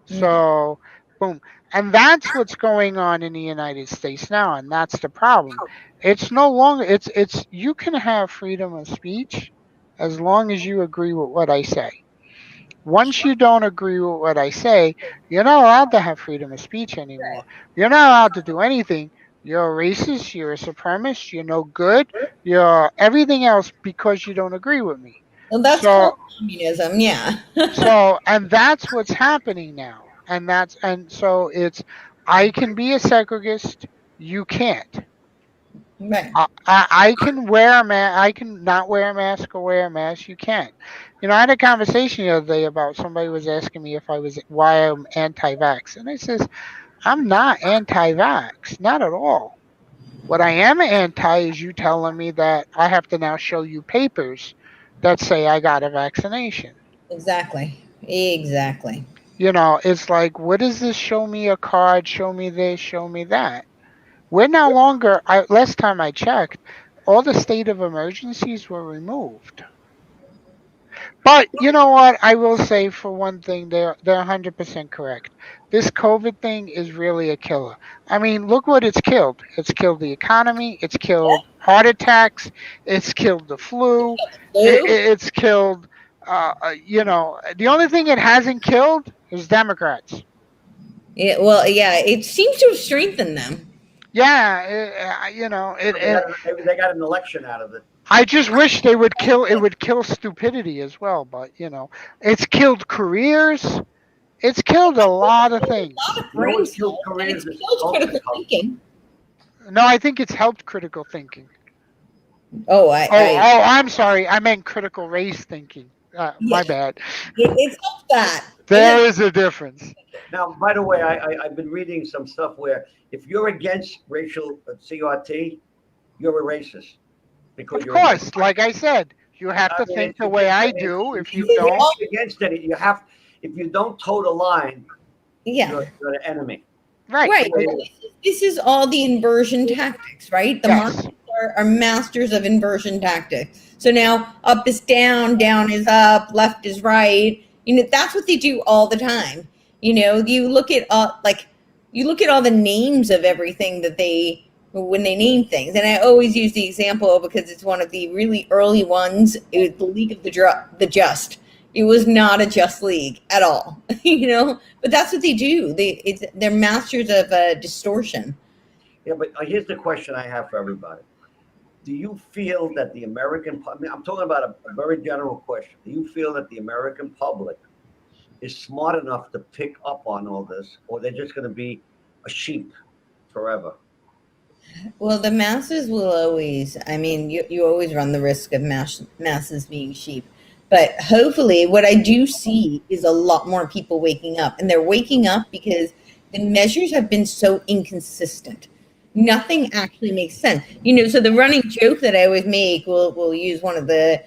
So, boom. And that's what's going on in the United States now, and that's the problem. It's no longer it's you can have freedom of speech as long as you agree with what I say. Once you don't agree with what I say, you're not allowed to have freedom of speech anymore. You're not allowed to do anything. You're a racist, you're a supremacist, you're no good, you're everything else because you don't agree with me. Well, that's So called communism, yeah. and that's what's happening now. And so it's, I can be a segregist, you can't. Right. I can wear a mask. I can not wear a mask or wear a mask. You can't. I had a conversation the other day about somebody was asking me if I was why I'm anti-vax, and I says I'm not anti-vax, not at all. What I am anti is you telling me that I have to now show you papers that say I got a vaccination. Exactly. Exactly. It's like, what does this show me a card? Show me this, show me that. We're no longer, last time I checked, all the state of emergencies were removed. But you know what? I will say for one thing, they're 100% correct. This COVID thing is really a killer. I mean, look what it's killed. It's killed the economy. It's killed heart attacks. It's killed the flu. It's killed. The only thing it hasn't killed is Democrats. Yeah, well, yeah, it seems to have strengthened them. Yeah, they got an election out of it. I just wish they would kill. It would kill stupidity as well, but it's killed careers. It's killed a lot of things. It's killed careers. It's killed critical thinking. No, I think it's helped critical thinking. Oh, I'm sorry. I meant critical race thinking. My bad. It's helped that. There is a difference. Now, by the way, I've been reading some stuff where if you're against racial CRT, you're a racist. Because of course, like I said, you have to think the way I do. If you don't, against it, you have. If you don't toe the line, you're an enemy. Right. This is all the inversion tactics, right? The Marxists are masters of inversion tactics. So now up is down, down is up, left is right. That's what they do all the time. You look at all the names of everything that when they name things. And I always use the example because it's one of the really early ones. It was the League of the Just. It was not a just league at all, but that's what they do. They're masters of distortion. Yeah, but here's the question I have for everybody. do you feel that the American, I mean, I'm talking about a very general question. Do you feel that the American public is smart enough to pick up on all this, or they're just going to be a sheep forever? Well, the masses will always, I mean, you always run the risk of masses being sheep. But hopefully, what I do see is a lot more people waking up. And they're waking up because the measures have been so inconsistent. Nothing actually makes sense. So the running joke that I always make, we'll use one of the,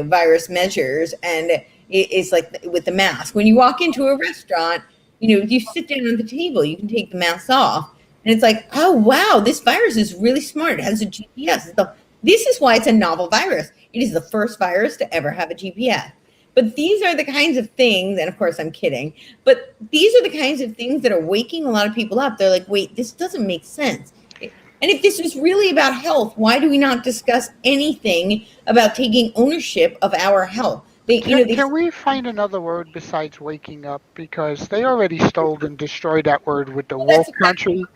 virus measures, and it's like with the mask. When you walk into a restaurant, you sit down at the table, you can take the mask off. And it's like, oh, wow, this virus is really smart. It has a GPS. This is why it's a novel virus. It is the first virus to ever have a GPS. But these are the kinds of things, and of course I'm kidding, but these are the kinds of things that are waking a lot of people up. They're like, wait, this doesn't make sense. And if this is really about health, why do we not discuss anything about taking ownership of our health? Can we find another word besides waking up? Because they already stole and destroyed that word with the woke country.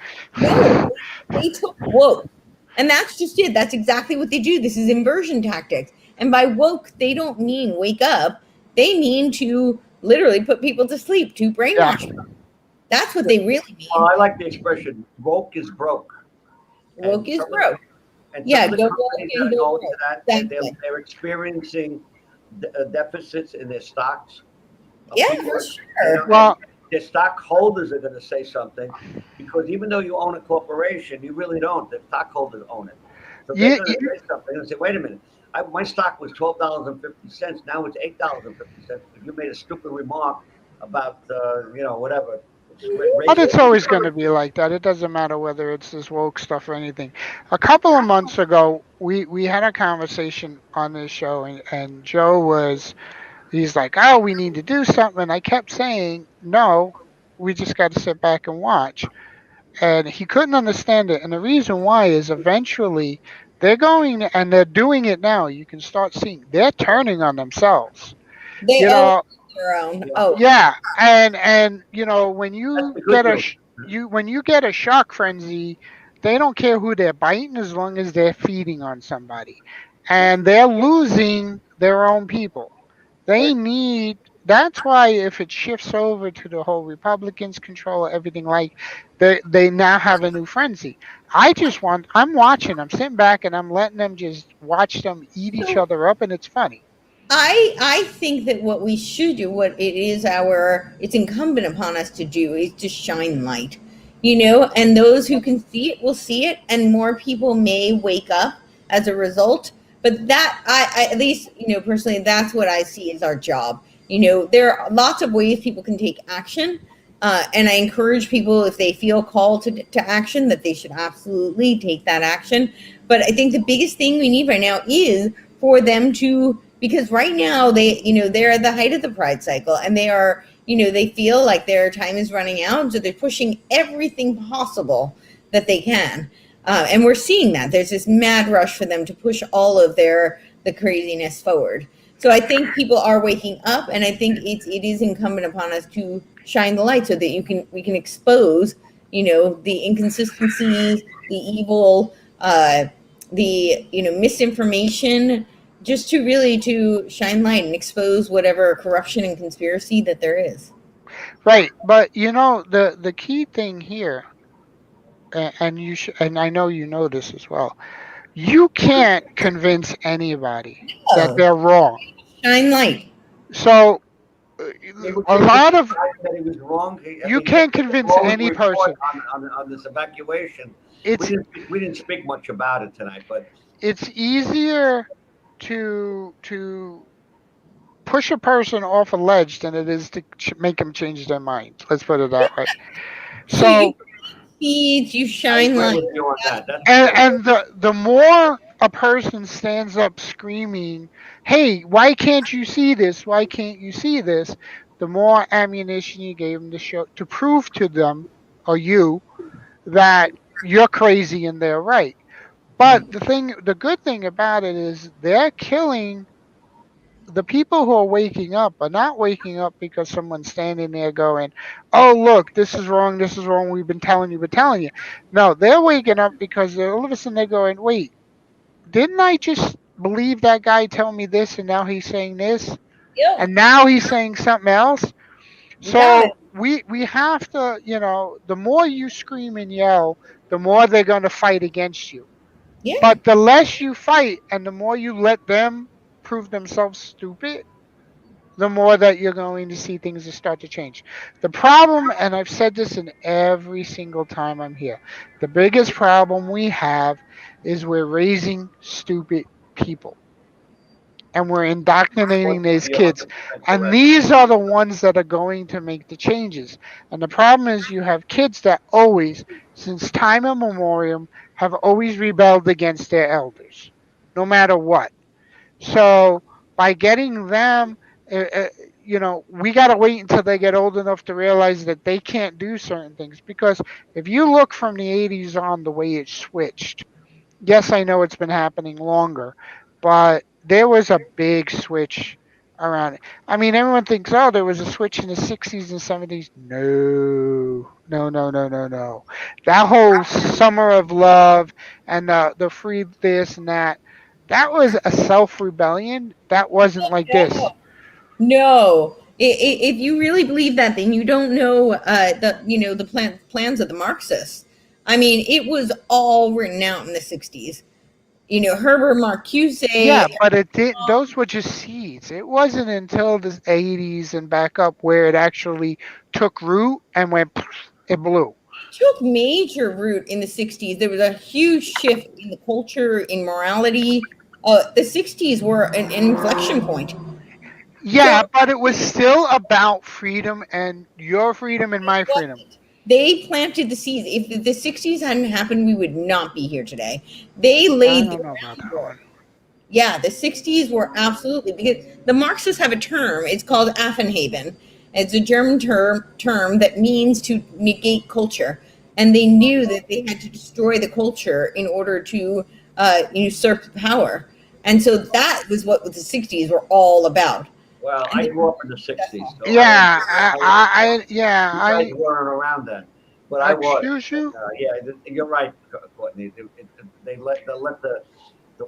No, they took woke. And that's just it. That's exactly what they do. This is inversion tactics. And by woke, they don't mean wake up. They mean to literally put people to sleep, to brainwash them. That's what they really mean. Well, I like the expression, woke is broke. Woke is broke. And yeah, go woke and go broke. Exactly. They're experiencing deficits in their stocks. Yeah, for sure. Well, their stockholders are going to say something, because even though you own a corporation, you really don't. The stockholders own it. So they're going to say something and say, wait a minute, my stock was $12.50. Now it's $8.50. If you made a stupid remark about, whatever. But it's always going to be like that. It doesn't matter whether it's this woke stuff or anything. A couple of months ago, we had a conversation on this show, and Joe he's like, oh, we need to do something. And I kept saying, no, we just got to sit back and watch. And he couldn't understand it. And the reason why is eventually they're going, and they're doing it now. You can start seeing they're turning on themselves. They own their own. Oh, yeah. And when you get a shock frenzy, they don't care who they're biting as long as they're feeding on somebody. And they're losing their own people. That's why if it shifts over to the whole Republicans control everything, like they now have a new frenzy. I'm watching, I'm sitting back and I'm letting them just watch them eat each other up, and it's funny. I think that what we should do, it's incumbent upon us to do, is to shine light, and those who can see it will see it, and more people may wake up as a result. But that, I at least, personally, that's what I see as our job. There are lots of ways people can take action. And I encourage people, if they feel called to action, that they should absolutely take that action. But I think the biggest thing we need right now is for them to, because right now they're at the height of the pride cycle, and they are, they feel like their time is running out. So they're pushing everything possible that they can. And we're seeing that there's this mad rush for them to push all of the craziness forward. So I think people are waking up, and I think it is incumbent upon us to shine the light so that we can expose, the inconsistencies, the evil, the misinformation, just to shine light and expose whatever corruption and conspiracy that there is. Right, but the key thing here, and I know you know this as well. You can't convince anybody that they're wrong. Shine light. So a lot of that he was wrong. You can't convince any person on this evacuation. It's we didn't speak much about it tonight, but it's easier to push a person off a ledge than it is to make them change their mind. Let's put it that way. So you shine light. And the more a person stands up screaming, hey, why can't you see this? Why can't you see this? The more ammunition you gave them to prove to them or you that you're crazy and they're right. But the good thing about it is they're killing the people who are waking up are not waking up because someone's standing there going, oh, look, this is wrong, we've been telling you. No, they're waking up because all of a sudden they're going, wait, didn't I just believe that guy tell me this and now he's saying this? Yep. And now he's saying something else? You got So we have to, the more you scream and yell, the more they're going to fight against you. Yeah. But the less you fight and the more you let them prove themselves stupid, the more that you're going to see things that start to change. The problem, and I've said this in every single time I'm here, the biggest problem we have is we're raising stupid people. And we're indoctrinating these kids. And these are the ones that are going to make the changes. And the problem is you have kids that always, since time immemorial, have always rebelled against their elders, no matter what. So by getting them, we got to wait until they get old enough to realize that they can't do certain things. Because if you look from the 80s on, the way it switched, yes, I know it's been happening longer, but there was a big switch around it. I mean, everyone thinks, oh, there was a switch in the 60s and 70s. No, no, no, no, no, no. That whole summer of love and the free this and that was a self-rebellion. That wasn't like this. No. If you really believe that, then you don't know the plans of the Marxists. I mean, it was all written out in the 60s. Herbert Marcuse. Yeah, but it did. Those were just seeds. It wasn't until the 80s and back up where it actually took root and it blew. Took major root in the 60s. There was a huge shift in the culture, in morality. The 60s were an inflection point. Yeah, but it was still about freedom and your freedom and my freedom. They planted the seeds. If the 60s hadn't happened, we would not be here today. They laid the groundwork. Yeah, the 60s were absolutely, because the Marxists have a term. It's called Affenhaben. It's a German term that means to negate culture. And they knew that they had to destroy the culture in order to usurp power. And so that was what the 60s were all about. Well, I grew up in the 60s. So yeah, you guys weren't around then. But I was. Excuse you? Yeah, you're right, Courtney. They let the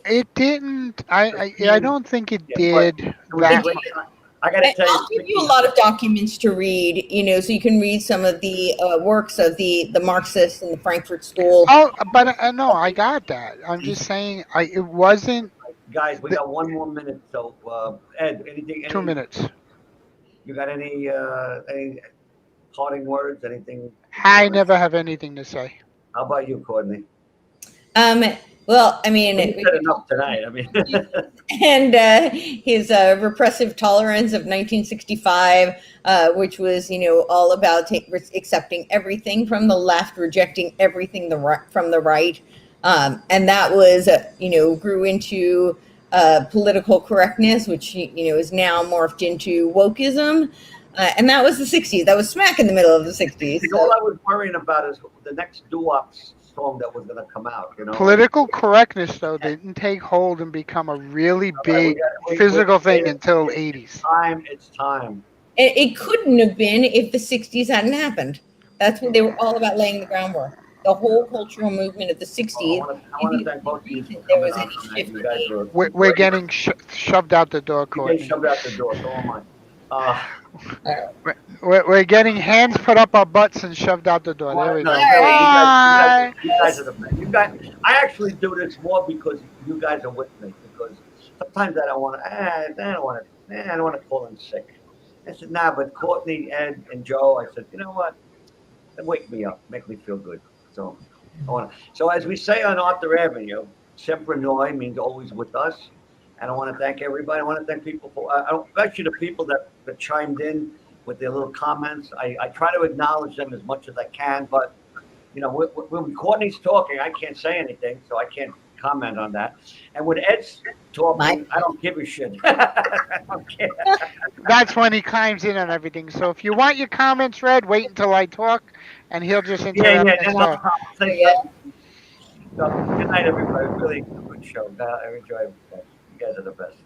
It didn't. I don't think it did. I got to tell you, I'll give you a lot of documents to read, so you can read some of the works of the Marxists and the Frankfurt School. Oh, but no, I got that. I'm just saying, it wasn't. Guys, we got one more minute. So, Ed, anything? 2 minutes. You got any parting words? Anything? I never have anything to say. How about you, Courtney? Well, I mean, you said enough tonight. I mean, and his repressive tolerance of 1965, which was, all about accepting everything from the left, rejecting everything from the right, and that was, grew into political correctness, which is now morphed into wokeism, and that was the 60s. That was smack in the middle of the 60s. All I was worrying about is the next doo-wop song that was going to come out. Political correctness, though, didn't take hold and become a really big physical thing until 80s. It's time. It couldn't have been if the 60s hadn't happened. That's what they were all about, laying the groundwork. The whole cultural movement of the 60s. I want to thank both of you. There was any shift. We're getting shoved out the door, Courtney. Getting shoved out the door. So am I. We're getting hands put up our butts and shoved out the door. There we go. You guys are the best. I actually do this more because you guys are with me. Because sometimes I don't want to call in sick. I said, nah, but Courtney, Ed, and Joe, I said, you know what? Wake me up, make me feel good. So So as we say on Arthur Avenue, sempre noi means always with us. And I want to thank everybody. I want to thank people for, especially the people that chimed in with their little comments. I try to acknowledge them as much as I can, but when Courtney's talking, I can't say anything, so I can't comment on that. And when Ed's talking, I don't give a shit. I don't care. That's when he chimes in on everything. So if you want your comments read, wait until I talk, and he'll just interrupt. So, good night, everybody. Really good show. I enjoyed it. You guys are the best.